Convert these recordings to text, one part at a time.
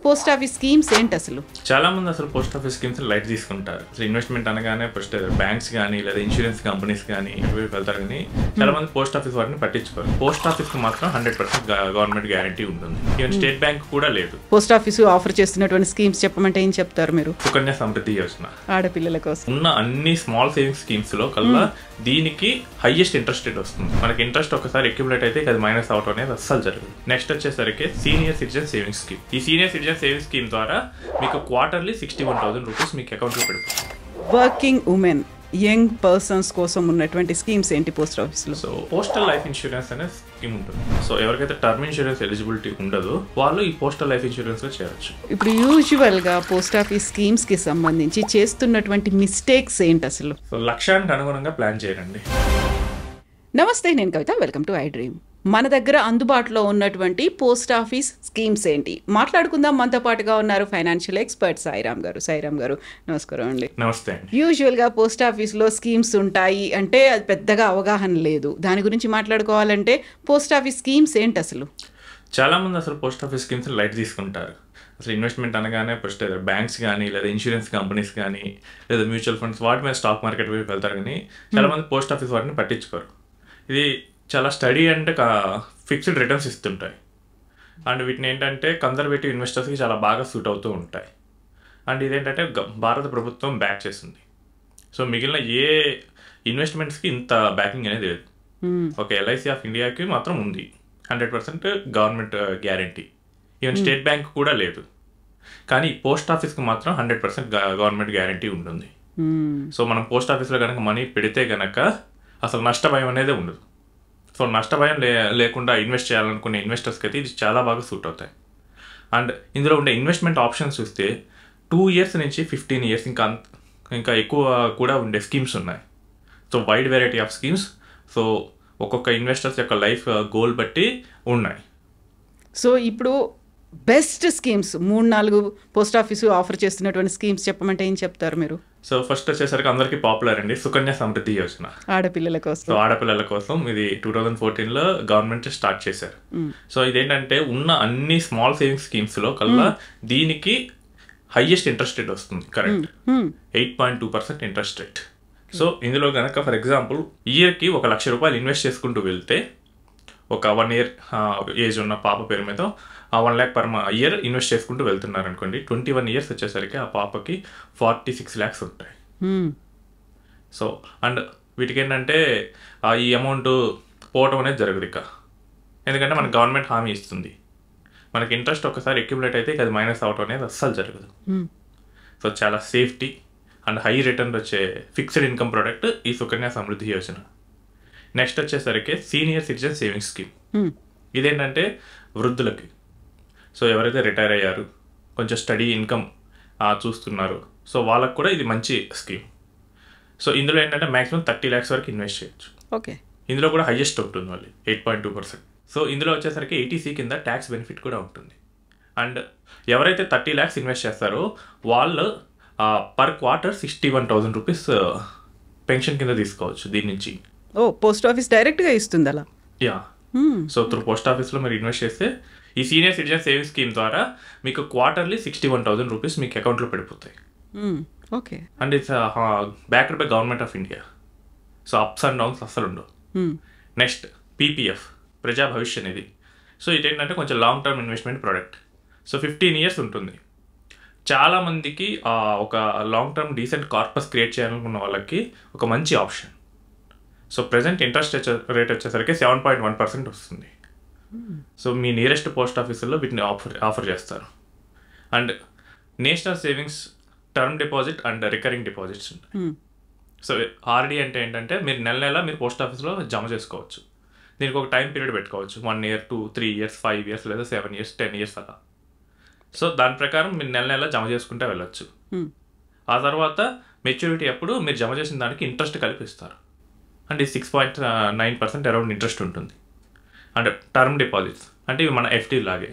Post office schemes ఏంటి అసలు? చాలా మంది అసలు పోస్ట్ ఆఫీస్ స్కీమ్స్ లైట్ తీసుకుంటారు. అసలు ఇన్వెస్ట్మెంట్ అనగానే ఫస్ట్ బ్యాంక్స్ కానీ లేదా ఇన్సూరెన్స్ కంపెనీస్ కానీ వెళ్తారు, కానీ చాలా మంది పోస్ట్ ఆఫీస్ వాటిని పట్టించుకోరు. పోస్ట్ ఆఫీస్ కి మాత్రం 100% గవర్నమెంట్ గ్యారంటీ ఉంటుంది. ఈవెన్ స్టేట్ బ్యాంక్ కూడా లేదు. పోస్ట్ ఆఫీస్ ఆఫర్ చేస్తున్నటువంటి స్కీమ్స్ చెప్పమంటే ఏం చెప్తారు మీరు? సుకన్య సమృద్ధి యోజన ఆడపిల్లల కోసం ఉన్న అన్ని స్మాల్ సేవింగ్స్ స్కీమ్స్ లో కల్లా దీనికి హైయెస్ట్ ఇంట్రెస్ట్ రేట్ వస్తుంది. మనకి ఇంట్రెస్ట్ ఒకసారి అక్యుములేట్ అయితే అది మైనస్ అవటం అనేది అస్సలు జరగదు. నెక్స్ట్ వచ్చేసరికి సీనియర్ సిటిజన్ సేవింగ్స్ స్కీమ్. ఈ సీనియర్ సిటిజన్ సేవింగ్స్ స్కీమ్ ద్వారా మీకు క్వార్టర్లీ 61,000 రూపీస్ మీకు అకౌంట్ లో పెడుతుంది. వర్కింగ్ ఉమెన్, యంగ్ పర్సన్స్ కోసం ఉన్నటువంటి స్కీమ్స్ ఏంటి పోస్ట్ ఆఫీస్ లో? సో పోస్టల్ లైఫ్ ఇన్సూరెన్స్ అనే స్కీమ్ ఉంటుంది. సో ఎవరికైతే టర్మ్ ఇన్సూరెన్స్ ఎలిజిబిలిటీ ఉండదో వాళ్ళు ఈ పోస్టల్ లైఫ్ ఇన్సూరెన్స్ లో చేరొచ్చు. ఇప్పుడు యూజువల్ గా పోస్ట్ ఆఫీస్ స్కీమ్స్ కి సంబంధించి చేస్తున్నటువంటి మిస్టేక్స్ ఏంటి అసలు? సో లక్ష్యానికి అనుగుణంగా ప్లాన్ చేయండి. నమస్తే, నేను Kavitha. Welcome to I dream. మన దగ్గర అందుబాటులో ఉన్నటువంటి పోస్ట్ ఆఫీస్ స్కీమ్స్ ఏంటి మాట్లాడుకుందాం. మనతో పాటుగా ఉన్నారు ఫైనాన్షియల్ ఎక్స్పర్ట్ సాయిరామ్ గారు. సాయిరామ్ గారు నమస్కారం అండి. నమస్తే. యూజువల్గా పోస్ట్ ఆఫీస్లో స్కీమ్స్ ఉంటాయి అంటే అది పెద్దగా అవగాహన లేదు. దాని గురించి మాట్లాడుకోవాలంటే పోస్ట్ ఆఫీస్ స్కీమ్స్ ఏంటి అసలు? చాలా మంది అసలు పోస్ట్ ఆఫీస్ స్కీమ్స్ లైట్ తీసుకుంటారు. అసలు ఇన్వెస్ట్మెంట్ అనగానే ఫస్ట్ బ్యాంక్స్ కానీ లేదా ఇన్సూరెన్స్ కంపెనీస్ కానీ లేదా మ్యూచువల్ ఫండ్స్ వాటి మీద స్టాక్ మార్కెట్ వైపు వెళ్తారు, కానీ చాలా మంది పోస్ట్ ఆఫీస్ వాటిని పట్టించుకోరు. ఇది చాలా స్టడీ అండ్ ఫిక్స్డ్ రిటర్న్స్ ఇస్తుంటాయి. అండ్ వీటిని ఏంటంటే కన్జర్వేటివ్ ఇన్వెస్టర్స్కి చాలా బాగా సూట్ అవుతూ ఉంటాయి. అండ్ ఇదేంటంటే భారత ప్రభుత్వం బ్యాక్ చేస్తుంది. సో మిగిలిన ఏ ఇన్వెస్ట్మెంట్స్కి ఇంత బ్యాకింగ్ అనేది లేదు. ఒక ఎల్ఐసి ఆఫ్ ఇండియాకి మాత్రం ఉంది 100% government guarantee. Even state bank కూడా లేదు. కానీ పోస్ట్ ఆఫీస్కి మాత్రం 100% గవర్నమెంట్ గ్యారంటీ ఉంటుంది. సో మనం పోస్ట్ ఆఫీస్లో కనుక మనీ పెడితే కనుక అసలు నష్టభయం అనేది ఉండదు. సో నష్టభయం లేకుండా ఇన్వెస్ట్ చేయాలనుకునే ఇన్వెస్టర్స్కి అయితే ఇది చాలా బాగా సూట్ అవుతాయి. అండ్ ఇందులో ఉండే ఇన్వెస్ట్మెంట్ ఆప్షన్స్ చూస్తే 2 years నుంచి 15 years ఇంకా ఎక్కువ కూడా ఉండే స్కీమ్స్ ఉన్నాయి. So wide variety of schemes. So ఒక్కొక్క ఇన్వెస్టర్స్ యొక్క లైఫ్ గోల్ బట్టి ఉన్నాయి. సో ఇప్పుడు best schemes 3-4 post office offer చేస్తున్నటువంటి స్కీమ్స్ చెప్పమంటే ఏం చెప్తారు మీరు? సో ఫస్ట్ వచ్చేసరికి అందరికీ పాపులర్ అండి సుకన్య సమృద్ధి యోజన. ఆడపిల్లల కోసం. సో ఆడపిల్లల కోసం ఇది 2014లో గవర్నమెంట్ స్టార్ట్ చేశారు. సో ఇదేంటంటే ఉన్న అన్ని స్మాల్ సేవింగ్స్ స్కీమ్స్ లో కల్లా దీనికి హైయెస్ట్ ఇంట్రెస్ట్ రేట్ వస్తుంది. Correct 8.2% interest rate. సో ఇందులో కనుక ఫర్ ఎగ్జాంపుల్ ఇయర్కి 1,00,000 రూపాయలు ఇన్వెస్ట్ చేసుకుంటూ వెళ్తే ఒక 1 year ఏజ్ ఉన్న పాప పేరు మీద 1 lakh per year ఇన్వెస్ట్ చేసుకుంటూ వెళ్తున్నారు అనుకోండి. 21 years వచ్చేసరికి ఆ పాపకి 46 lakhs ఉంటాయి. సో అండ్ వీటికి ఏంటంటే ఈ అమౌంట్ పోవటం అనేది జరగదు ఇక, ఎందుకంటే మనకు గవర్నమెంట్ హామీ ఇస్తుంది. మనకి ఇంట్రెస్ట్ ఒకసారి అక్యుములేట్ అయితే అది మైనస్ అవటం అనేది అస్సలు జరగదు. సో చాలా సేఫ్టీ అండ్ హై రిటర్న్ వచ్చే ఫిక్స్డ్ ఇన్కమ్ ప్రోడక్ట్ ఈ సుకన్య సమృద్ధి యోజన. నెక్స్ట్ వచ్చేసరికి సీనియర్ సిటిజన్ సేవింగ్స్ స్కీమ్. ఇదేంటంటే వృద్ధులకి. సో ఎవరైతే రిటైర్ అయ్యారు, కొంచెం స్టడీ ఇన్కమ్ చూస్తున్నారు, సో వాళ్ళకు కూడా ఇది మంచి స్కీమ్. సో ఇందులో ఏంటంటే మ్యాక్సిమం 30 lakhs వరకు ఇన్వెస్ట్ చేయొచ్చు. ఓకే. ఇందులో కూడా హైయెస్ట్ ఉంటుంది మళ్ళీ 8.2%. సో ఇందులో వచ్చేసరికి 80C కింద ట్యాక్స్ బెనిఫిట్ కూడా ఉంటుంది. అండ్ ఎవరైతే 30 lakhs ఇన్వెస్ట్ చేస్తారో వాళ్ళు పర్ క్వార్టర్ 61,000 రూపీస్ పెన్షన్ కింద తీసుకోవచ్చు దీని నుంచి. ఓ, పోస్ట్ ఆఫీస్ డైరెక్ట్గా ఇస్తుంది అలా? యా. సో త్రూ పోస్ట్ ఆఫీస్లో మీరు ఇన్వెస్ట్ చేస్తే ఈ సీనియర్ సిటిజన్ సేవింగ్స్ స్కీమ్ ద్వారా మీకు క్వార్టర్లీ 61,000 రూపీస్ మీకు అకౌంట్లో పడిపోతాయి. Okay. And it's backed by government of India. So ups and downs అస్సలు ఉండవు. నెక్స్ట్ పీపీఎఫ్, ప్రజా భవిష్య నిధి. సో ఇదేంటంటే కొంచెం long term investment product. So 15 years ఉంటుంది. చాలామందికి ఒక long term decent corpus create చేయాలనుకున్న వాళ్ళకి ఒక మంచి option. So present interest rate వచ్చేసరికి 7.1% వస్తుంది. సో మీ నియరెస్ట్ పోస్ట్ ఆఫీసుల్లో వీటిని ఆఫర్ చేస్తారు. And national savings term deposit and recurring deposits ఉంటాయి. సో ఆర్డీ అంటే ఏంటంటే మీరు నెల మీరు పోస్ట్ ఆఫీస్లో జమ చేసుకోవచ్చు. దీనికి ఒక టైం పీరియడ్ పెట్టుకోవచ్చు. 1 year, 2, 3 years, 5 years లేదా 7 years, 10 years అలా. సో దాని ప్రకారం మీరు నెల జమ చేసుకుంటే వెళ్ళొచ్చు. ఆ తర్వాత మెచ్యూరిటీ అప్పుడు మీరు జమ చేసిన దానికి ఇంట్రెస్ట్ కలిపిస్తారు. అండ్ 6.9% అరౌండ్ ఇంట్రెస్ట్ ఉంటుంది. అండ్ టర్మ్ డిపాజిట్స్ అంటే ఇవి మన ఎఫ్డీ లాగే.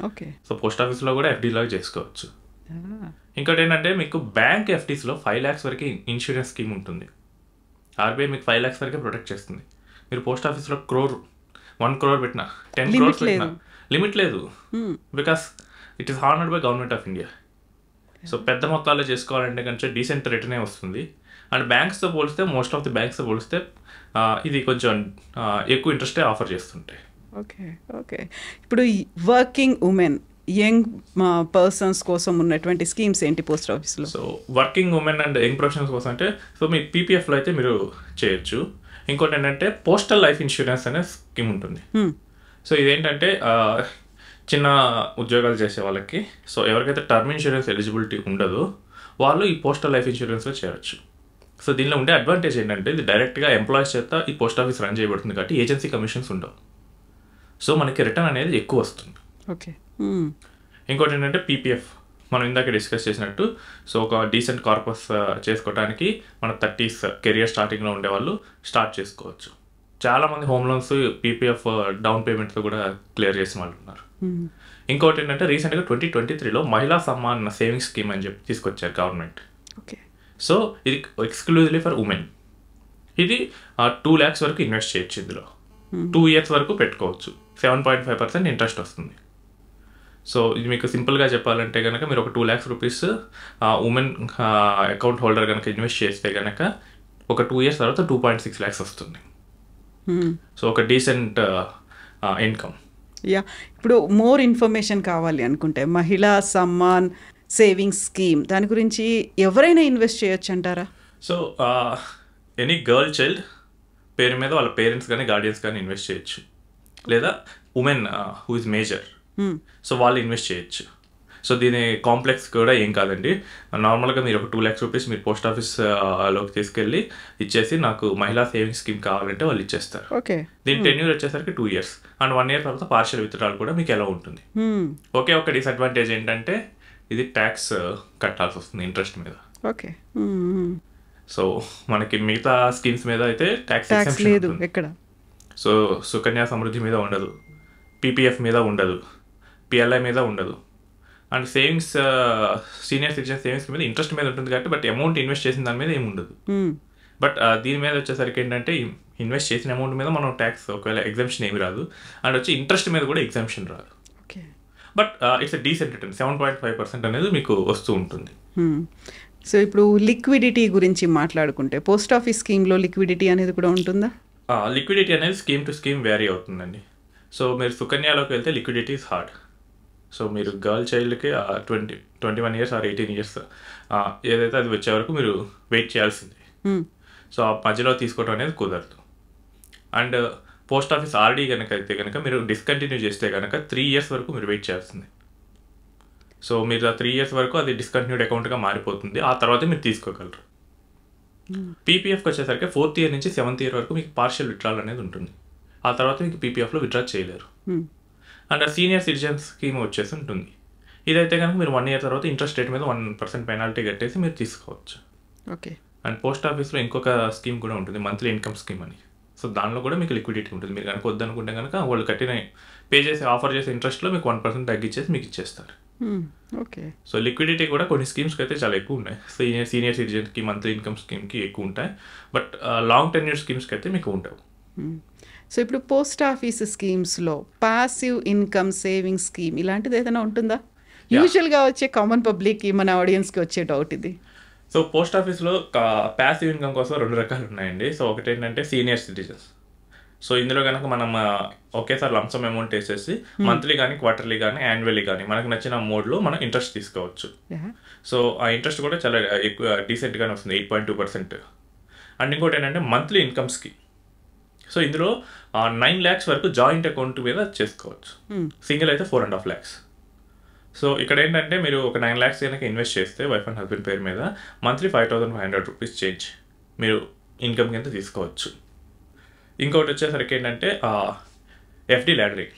ఓకే. సో పోస్ట్ ఆఫీస్లో కూడా ఎఫ్డీ లాగా చేసుకోవచ్చు. ఇంకోటి ఏంటంటే మీకు బ్యాంక్ ఎఫ్డీస్లో 5 lakhs వరకు ఇన్సూరెన్స్ స్కీమ్ ఉంటుంది. ఆర్బీఐ మీకు 5 lakhs వరకే ప్రొటెక్ట్ చేస్తుంది. మీరు పోస్ట్ ఆఫీస్లో 1 crore పెట్టినా 10 crores పెట్టినా లిమిట్ లేదు. Because it is honoured by government of India. So పెద్ద మొత్తాల్లో చేసుకోవాలంటే కొంచెం డీసెంట్ రిటర్నే వస్తుంది. అండ్ బ్యాంక్స్తో పోలిస్తే మోస్ట్ ఆఫ్ ది బ్యాంక్స్తో పోలిస్తే ఇది కొంచెం ఎక్కువ ఇంట్రెస్టే ఆఫర్ చేస్తుంటాయి. Okay okay. ఇప్పుడు వర్కింగ్ ఉమెన్, యంగ్ పర్సన్స్ కోసం ఉన్నటువంటి స్కీమ్స్ ఏంటి పోస్ట్ ఆఫీస్లో? So working women and young professionals కోసం అంటే సో మీ పీపీఎఫ్లో అయితే మీరు చేయొచ్చు. ఇంకోటి ఏంటంటే పోస్టల్ లైఫ్ ఇన్సూరెన్స్ అనే స్కీమ్ ఉంటుంది. సో ఇదేంటంటే చిన్న ఉద్యోగాలు చేసే వాళ్ళకి, సో ఎవరికైతే టర్మ్ ఇన్సూరెన్స్ ఎలిజిబిలిటీ ఉండదో వాళ్ళు ఈ పోస్టల్ లైఫ్ ఇన్సూరెన్స్లో చేరొచ్చు. సో దీనిలో ఉండే అడ్వాంటేజ్ ఏంటంటే ఇది డైరెక్ట్గా ఎంప్లాయీస్ చేత ఈ పోస్ట్ ఆఫీస్ రన్ చేయబడుతుంది కాబట్టి ఏజెన్సీ కమిషన్స్ ఉండవు. సో మనకి రిటర్న్ అనేది ఎక్కువ వస్తుంది. ఓకే. ఇంకోటి ఏంటంటే పీపీఎఫ్ మనం ఇందాక డిస్కస్ చేసినట్టు, సో ఒక డీసెంట్ కార్పస్ చేసుకోవడానికి మన 30s కెరియర్ స్టార్టింగ్లో ఉండేవాళ్ళు స్టార్ట్ చేసుకోవచ్చు. చాలామంది హోమ్ లోన్స్ పీపీఎఫ్ డౌన్ పేమెంట్తో కూడా క్లియర్ చేసిన వాళ్ళు ఉన్నారు. ఇంకోటి ఏంటంటే రీసెంట్గా 2023లో మహిళా సమ్మాన్ సేవింగ్స్ స్కీమ్ అని చెప్పి తీసుకొచ్చారు గవర్నమెంట్. ఓకే. సో ఇది ఎక్స్క్లూజివ్లీ ఫర్ ఉమెన్. ఇది 2 lakhs వరకు ఇన్వెస్ట్ చేయొచ్చు. ఇందులో 2 years వరకు పెట్టుకోవచ్చు. 7.5% ఇంట్రెస్ట్ వస్తుంది. సో ఇది మీకు సింపుల్గా చెప్పాలంటే కనుక మీరు ఒక 2 lakhs rupees women account holder కనుక ఇన్వెస్ట్ చేస్తే కనుక ఒక 2 years తర్వాత 2.6 lakhs వస్తుంది. సో ఒక డీసెంట్ ఇన్కమ్. యా. ఇప్పుడు మోర్ ఇన్ఫర్మేషన్ కావాలి అనుకుంటే మహిళా సమ్మాన్ సేవింగ్స్ స్కీమ్ దాని గురించి ఎవరైనా ఇన్వెస్ట్ చేయొచ్చు అంటారా? సో ఎనీ గర్ల్ చైల్డ్ పేరు మీద వాళ్ళ పేరెంట్స్ కానీ గార్డియన్స్ కానీ ఇన్వెస్ట్ చేయొచ్చు. లేదా women who is major, so వాళ్ళు ఇన్వెస్ట్ చేయొచ్చు. సో దీని కాంప్లెక్స్ కూడా ఏం కాదండి. నార్మల్గా మీరు ఒక 2 lakhs రూపీస్ మీరు పోస్ట్ ఆఫీస్ లోకి తీసుకెళ్ళి ఇచ్చేసి నాకు మహిళా సేవింగ్స్ స్కీమ్ కావాలంటే వాళ్ళు ఇచ్చేస్తారు. ఓకే. దీని టెన్యూర్ వచ్చేసరికి 2 years అండ్ 1 year తర్వాత పార్షియల్ విత్డ్రాల్ కూడా మీకు ఎలా ఉంటుంది. ఓకే. ఒక డిసడ్వాంటేజ్ ఏంటంటే ఇది ట్యాక్స్ కట్టాల్సి వస్తుంది ఇంట్రెస్ట్ మీద. ఓకే. సో మనకి మిగతా స్కీమ్స్ మీద అయితే ట్యాక్స్ లేదు ఎక్కడ. సో సుకన్య సమృద్ధి మీద ఉండదు, పీపీఎఫ్ మీద ఉండదు, పిఎల్ఐ మీద ఉండదు. And savings senior citizen savings మీద ఇంట్రెస్ట్ మీద ఉంటుంది కాబట్టి బట్ అమౌంట్ ఇన్వెస్ట్ చేసిన దాని మీద ఏమి ఉండదు. బట్ దీని మీద వచ్చేసరికి ఏంటంటే ఇన్వెస్ట్ చేసిన అమౌంట్ మీద మనం ట్యాక్స్ ఒకవేళ ఎగ్జామ్షన్ ఏమి రాదు. అండ్ వచ్చి ఇంట్రెస్ట్ మీద కూడా ఎగ్జామ్షన్ రాదు. But it's a decent return. 7.5% అనేది మీకు వస్తూ ఉంటుంది. సో ఇప్పుడు లిక్విడిటీ గురించి మాట్లాడుకుంటే పోస్ట్ ఆఫీస్ స్కీమ్లో లిక్విడిటీ అనేది కూడా ఉంటుందా? లిక్విడిటీ అనేది స్కీమ్ టు స్కీమ్ వేరీ అవుతుందండి. సో మీరు సుకన్యలోకి వెళ్తే లిక్విడిటీ ఇస్ హార్డ్. సో మీరు గర్ల్ చైల్డ్కి 21 years or 18 years ఏదైతే అది వచ్చే వరకు మీరు వెయిట్ చేయాల్సింది. సో ఆ మధ్యలో తీసుకోవడం అనేది కుదరదు. అండ్ పోస్ట్ ఆఫీస్ ఆర్డీ కనుక అయితే కనుక మీరు డిస్కంటిన్యూ చేస్తే కనుక 3 years వరకు మీరు వెయిట్ చేయాల్సింది. సో మీరు ఆ 3 years వరకు అది డిస్కంటిన్యూడ్ అకౌంట్గా మారిపోతుంది. ఆ తర్వాత మీరు తీసుకోగలరు. పీపీఎఫ్కి వచ్చేసరికి 4th year నుంచి 7th year వరకు మీకు పార్షియల్ విత్డ్రాల్ అనేది ఉంటుంది. ఆ తర్వాత మీకు పీపీఎఫ్లో విత్డ్రా చేయలేరు. అండ్ సీనియర్ సిటిజన్స్ స్కీమ్ వచ్చేసి ఉంటుంది. ఇదైతే కనుక మీరు 1 year తర్వాత ఇంట్రెస్ట్ రేట్ మీద 1% పెనాల్టీ కట్టేసి మీరు తీసుకోవచ్చు. ఓకే. అండ్ పోస్ట్ ఆఫీస్లో ఇంకొక స్కీమ్ కూడా ఉంటుంది, మంత్లీ ఇన్కమ్ స్కీమ్ అని. సో దానిలో కూడా మీకు లిక్విడిటీ ఉంటుంది. మీరు కనుక వద్దనుకుంటే కనుక వాళ్ళు కట్టిన పే చేసి ఆఫర్ చేసే ఇంట్రెస్ట్లో మీకు 1% తగ్గించేసి మీకు ఇచ్చేస్తారు. ఓకే. సో లిక్విడిటీ కూడా కొన్ని స్కీమ్స్కి అయితే చాలా ఎక్కువ ఉన్నాయి. సీనియర్ సిటిజన్కి మంత్లీ ఇన్కమ్ స్కీమ్కి ఎక్కువ ఉంటాయి. బట్ లాంగ్ టెన్యూర్ స్కీమ్స్కి అయితే మీకు ఉండవు. సో ఇప్పుడు పోస్ట్ ఆఫీస్ స్కీమ్స్లో పాసివ్ ఇన్కమ్ సేవింగ్స్ స్కీమ్ ఇలాంటిది ఏదైనా ఉంటుందా? యూజువల్గా వచ్చే కామన్ పబ్లిక్కి మన ఆడియన్స్కి వచ్చే డౌట్ ఇది. సో పోస్ట్ ఆఫీస్లో ప్యాసివ్ ఇన్కమ్ కోసం 2 రకాలు ఉన్నాయండి. సో ఒకటి ఏంటంటే సీనియర్ సిటిజన్స్. సో ఇందులో కనుక మనం ఒకేసారి లంసమ్ అమౌంట్ వేసేసి మంత్లీ కానీ క్వార్టర్లీ కానీ యాన్యువల్లీ కానీ మనకు నచ్చిన మోడ్లో మనం ఇంట్రెస్ట్ తీసుకోవచ్చు. సో ఆ ఇంట్రెస్ట్ కూడా చాలా ఎక్కువ డీసెంట్గానే వస్తుంది, 8.2%. అండ్ ఇంకోటి ఏంటంటే మంత్లీ ఇన్కమ్ స్కీమ్. సో ఇందులో 9 lakhs వరకు జాయింట్ అకౌంట్ మీద చేసుకోవచ్చు. సింగిల్ అయితే 4.5 lakhs. సో ఇక్కడ ఏంటంటే మీరు ఒక 9 lakhs కనుక ఇన్వెస్ట్ చేస్తే వైఫ్ అండ్ హస్బెండ్ పేరు మీద మంత్లీ 5,500 రూపీస్ చేంజ్ మీరు ఇన్కమ్ కింద తీసుకోవచ్చు. ఇంకొకటి వచ్చేసరికి ఏంటంటే ఎఫ్డి లాడరింగ్.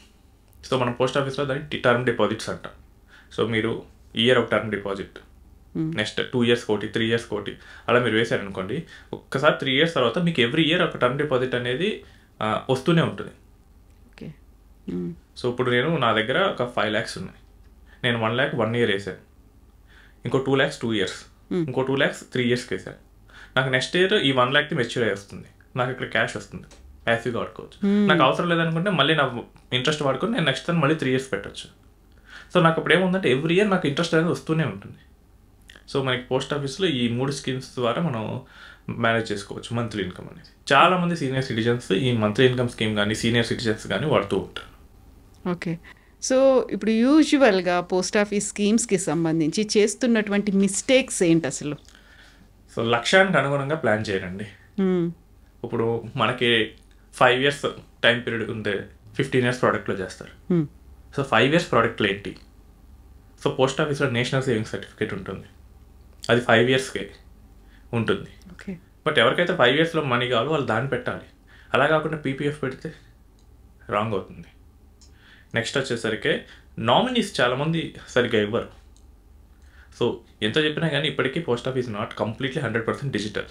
సో మనం పోస్ట్ ఆఫీస్లో దాన్ని టర్మ్ డిపాజిట్స్ అంటాం. సో మీరు ఇయర్ ఒక టర్మ్ డిపాజిట్, నెక్స్ట్ 2 years ఒకటి, 3 years ఒకటి అలా మీరు వేశారనుకోండి. ఒక్కసారి 3 years తర్వాత మీకు ఎవ్రీ ఇయర్ ఒక టర్మ్ డిపాజిట్ అనేది వస్తూనే ఉంటుంది. ఓకే. సో ఇప్పుడు నా దగ్గర ఒక 5 lakhs ఉన్నాయి. నేను 1 lakh 1 year వేసాను, ఇంకో 2 lakhs 2 years, ఇంకో 2 lakhs 3 yearsకి వేసాను. నాకు నెక్స్ట్ ఇయర్ ఈ 1 lakh మెచ్యూర్ అయ్యి వస్తుంది. నాకు ఇక్కడ క్యాష్ వస్తుంది, ప్యాసివ్గా వాడుకోవచ్చు. నాకు అవసరం లేదనుకుంటే మళ్ళీ నా ఇంట్రెస్ట్ వాడుకొని నేను నెక్స్ట్ టైం మళ్ళీ 3 years పెట్టచ్చు. సో నాకు అప్పుడు ఏముందంటే ఎవ్రీ ఇయర్ నాకు ఇంట్రెస్ట్ అనేది వస్తూనే ఉంటుంది. సో మనకి పోస్ట్ ఆఫీస్లో ఈ 3 స్కీమ్స్ ద్వారా మనం మేనేజ్ చేసుకోవచ్చు మంత్లీ ఇన్కమ్ అనేది. చాలామంది సీనియర్ సిటిజన్స్ ఈ మంత్లీ ఇన్కమ్ స్కీమ్ కానీ సీనియర్ సిటిజన్స్ కానీ వాడుతూ ఉంటారు. ఓకే. సో ఇప్పుడు యూజువల్గా పోస్ట్ ఆఫీస్ స్కీమ్స్కి సంబంధించి చేస్తున్నటువంటి మిస్టేక్స్ ఏంటి అసలు? సో లక్ష్యానికి అనుగుణంగా ప్లాన్ చేయండి. ఇప్పుడు మనకి 5 years టైం పీరియడ్ ఉంటే 15 years ప్రోడక్ట్లో చేస్తారు. సో 5 years ప్రోడక్ట్లో ఏంటి? సో పోస్ట్ ఆఫీస్లో నేషనల్ సేవింగ్ సర్టిఫికేట్ ఉంటుంది, అది 5 yearsకే ఉంటుంది. బట్ ఎవరికైతే 5 yearsలో మనీ కావాలో వాళ్ళు దాన్ని పెట్టాలి. అలా కాకుండా పీపీఎఫ్ పెడితే రాంగ్ అవుతుంది. నెక్స్ట్ వచ్చేసరికి నామినీస్ చాలామంది సరిగ్గా ఇవ్వరు. సో ఎంత చెప్పినా కానీ ఇప్పటికీ post office not completely 100% digital.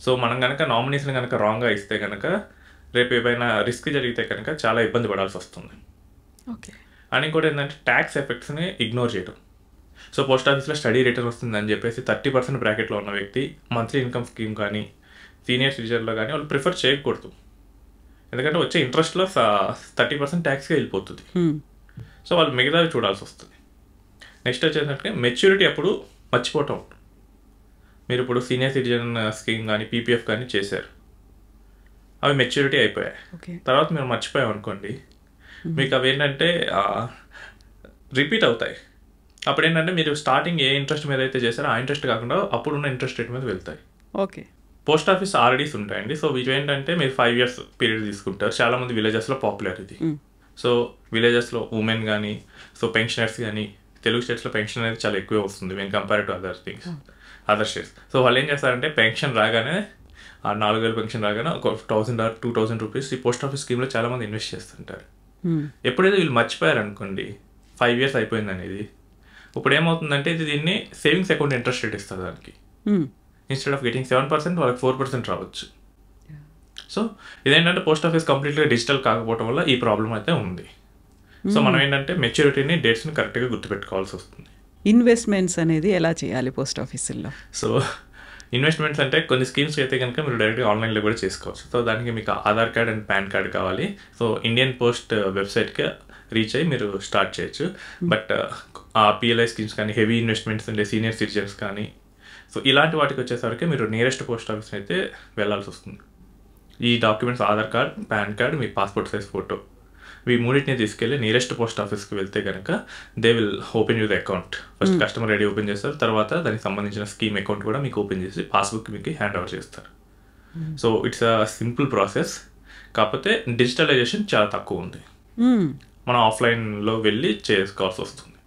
So మనం కనుక నామినీస్ని కనుక రాంగ్గా ఇస్తే కనుక రేపు ఏమైనా రిస్క్ జరిగితే కనుక చాలా ఇబ్బంది పడాల్సి వస్తుంది. అని కూడా ఏంటంటే ట్యాక్స్ ఎఫెక్ట్స్ని ఇగ్నోర్ చేయడం. సో పోస్ట్ ఆఫీస్లో స్టడీ రిటర్న్ వస్తుందని చెప్పేసి 30% బ్రాకెట్లో ఉన్న వ్యక్తి మంత్లీ ఇన్కమ్ స్కీమ్ కానీ సీనియర్ సిటిజన్లో కానీ వాళ్ళు ప్రిఫర్ చేయకూడదు. ఎందుకంటే వచ్చే ఇంట్రెస్ట్లో 30% ట్యాక్స్గా వెళ్ళిపోతుంది. సో వాళ్ళు మిగతావి చూడాల్సి వస్తుంది. నెక్స్ట్ వచ్చేసరికి మెచ్యూరిటీ అప్పుడు మర్చిపోవటం. మీరు ఇప్పుడు సీనియర్ సిటిజన్ స్కీమ్ కానీ పీపీఎఫ్ కానీ చేశారు, అవి మెచ్యూరిటీ అయిపోయాయి. తర్వాత మీరు మర్చిపోయాం అనుకోండి, మీకు అవి ఏంటంటే రిపీట్ అవుతాయి. అప్పుడు ఏంటంటే మీరు స్టార్టింగ్ ఏ ఇంట్రెస్ట్ మీద అయితే చేశారో ఆ ఇంట్రెస్ట్ కాకుండా అప్పుడున్న ఇంట్రెస్ట్ రేట్ మీద వెళ్తాయి. పోస్ట్ ఆఫీస్ ఆర్డీస్ ఉంటాయండి. సో ఇవి ఏంటంటే మీరు 5 years పీరియడ్ తీసుకుంటారు. చాలామంది విలేజెస్లో పాపులర్ ఇది. సో విలేజెస్లో ఉమెన్ కానీ సో పెన్షనర్స్ కానీ తెలుగు స్టేట్స్లో పెన్షన్ అనేది చాలా ఎక్కువ వస్తుంది when compare to other things other states. So వాళ్ళు ఏం చేస్తారంటే పెన్షన్ రాగానే ఆ 4,000 పెన్షన్ రాగానే ఒక 1,000 or 2,000 రూపీస్ ఈ పోస్ట్ ఆఫీస్ స్కీమ్లో చాలామంది ఇన్వెస్ట్ చేస్తుంటారు. ఎప్పుడైతే వీళ్ళు మర్చిపోయారు అనుకోండి 5 years అయిపోయింది అనేది, ఇప్పుడు ఏమవుతుందంటే ఇది దీన్ని సేవింగ్స్ అకౌంట్ ఇంట్రెస్ట్ రేట్ ఇస్తుంది దానికి. ఇన్స్టెడ్ ఆఫ్ గెటింగ్ 7% వాళ్ళకి 4% రావచ్చు. సో ఇదేంటంటే పోస్ట్ ఆఫీస్ కంప్లీట్గా డిజిటల్ కాకపోవడం వల్ల ఈ ప్రాబ్లం అయితే ఉంది. సో మనం ఏంటంటే మెచ్యూరిటీని డేట్స్ని కరెక్ట్గా గుర్తుపెట్టుకోవాల్సి వస్తుంది. ఇన్వెస్ట్మెంట్స్ అనేది ఎలా చేయాలి పోస్ట్ ఆఫీసుల్లో? సో ఇన్వెస్ట్మెంట్స్ అంటే కొన్ని స్కీమ్స్ అయితే కనుక మీరు డైరెక్ట్గా ఆన్లైన్లో కూడా చేసుకోవచ్చు. సో దానికి మీకు Aadhaar card and pan card కావాలి. సో ఇండియన్ పోస్ట్ వెబ్సైట్కి రీచ్ అయ్యి మీరు స్టార్ట్ చేయొచ్చు. బట్ ఆ పిఎల్ఐ స్కీమ్స్ కానీ హెవీ ఇన్వెస్ట్మెంట్స్ ఉండే సీనియర్ సిటిజన్స్ కానీ సో ఇలాంటి వాటికి వచ్చేసరికి మీరు నియరెస్ట్ పోస్ట్ ఆఫీస్ అయితే వెళ్ళాల్సి వస్తుంది. ఈ documents Aadhaar card, PAN card, మీ పాస్పోర్ట్ సైజ్ ఫోటో, ఈ మూడింటిని తీసుకెళ్ళి నియరెస్ట్ పోస్ట్ ఆఫీస్కి వెళ్తే కనుక they will open you the account. First customer ID open చేస్తారు, తర్వాత దానికి సంబంధించిన స్కీమ్ అకౌంట్ కూడా మీకు ఓపెన్ చేసి పాస్బుక్ మీకు హ్యాండ్ ఓవర్ చేస్తారు. So it's a simple process. కాకపోతే డిజిటలైజేషన్ చాలా తక్కువ ఉంది. మనం ఆఫ్లైన్లో వెళ్ళి చేసుకోవాల్సి వస్తుంది.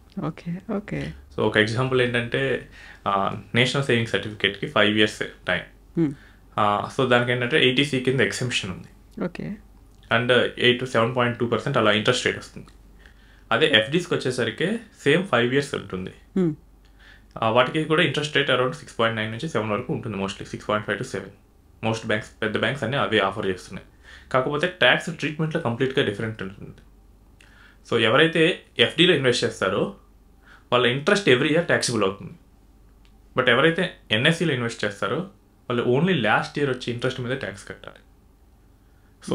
ఓకే. సో ఒక ఎగ్జాంపుల్ ఏంటంటే నేషనల్ సేవింగ్ సర్టిఫికేట్కి 5 years టైం. సో దానికి ఏంటంటే 80C కింద ఎక్సెంప్షన్ ఉంది. అండ్ 8 to 7.2% అలా ఇంట్రెస్ట్ రేట్ వస్తుంది. అదే ఎఫ్డీస్కి వచ్చేసరికి సేమ్ 5 years ఉంటుంది. వాటికి కూడా ఇంట్రెస్ట్ రేట్ అరౌండ్ 6.9 నుంచి 7 వరకు ఉంటుంది. Mostly 6.5 to 7. మోస్ట్ బ్యాంక్స్, పెద్ద బ్యాంక్స్ అన్నీ అవే ఆఫర్ చేస్తున్నాయి. కాకపోతే ట్యాక్స్ ట్రీట్మెంట్లో కంప్లీట్గా డిఫరెంట్ ఉంటుంది. సో ఎవరైతే ఎఫ్డీలో ఇన్వెస్ట్ చేస్తారో వాళ్ళ ఇంట్రెస్ట్ ఎవ్రీ ఇయర్ ట్యాక్సిబుల్ అవుతుంది. బట్ ఎవరైతే ఎన్ఎస్సీలో ఇన్వెస్ట్ చేస్తారో వాళ్ళు ఓన్లీ లాస్ట్ ఇయర్ వచ్చే ఇంట్రెస్ట్ మీద ట్యాక్స్ కట్టాలి. సో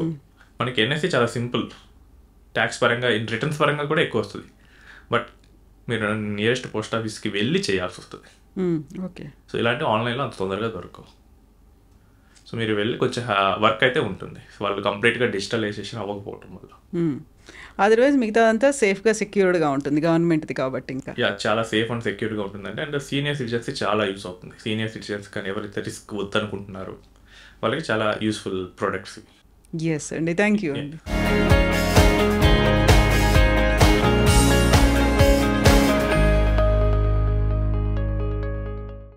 మనకి ఎన్ఎస్సీ చాలా సింపుల్, ట్యాక్స్ పరంగా రిటర్న్స్ పరంగా కూడా ఎక్కువ వస్తుంది. బట్ మీరు నియరెస్ట్ పోస్ట్ ఆఫీస్కి వెళ్ళి చేయాల్సి వస్తుంది. సో ఇలాంటి ఆన్లైన్లో అంత తొందరగా దొరకవు. సో మీరు వెళ్ళి కొంచెం వర్క్ అయితే ఉంటుంది. వాళ్ళు కంప్లీట్గా డిజిటలైజేషన్ అవ్వకపోవటం వల్ల. అదర్వైజ్ మిగతాదంతా సేఫ్గా సెక్యూర్డ్గా ఉంటుంది గవర్నమెంట్ది కాబట్టి. ఇంకా చాలా సేఫ్ అండ్ సెక్యూర్గా ఉంటుందండి. అండ్ సీనియర్ సిటిజన్స్ చాలా యూస్ అవుతుంది. సీనియర్ సిటిజన్స్ కానీ ఎవరైతే రిస్క్ వద్దనుకుంటున్నారో వాళ్ళకి చాలా యూస్ఫుల్ ప్రోడక్ట్స్. ఎస్ అండి, థ్యాంక్ యూ అండి.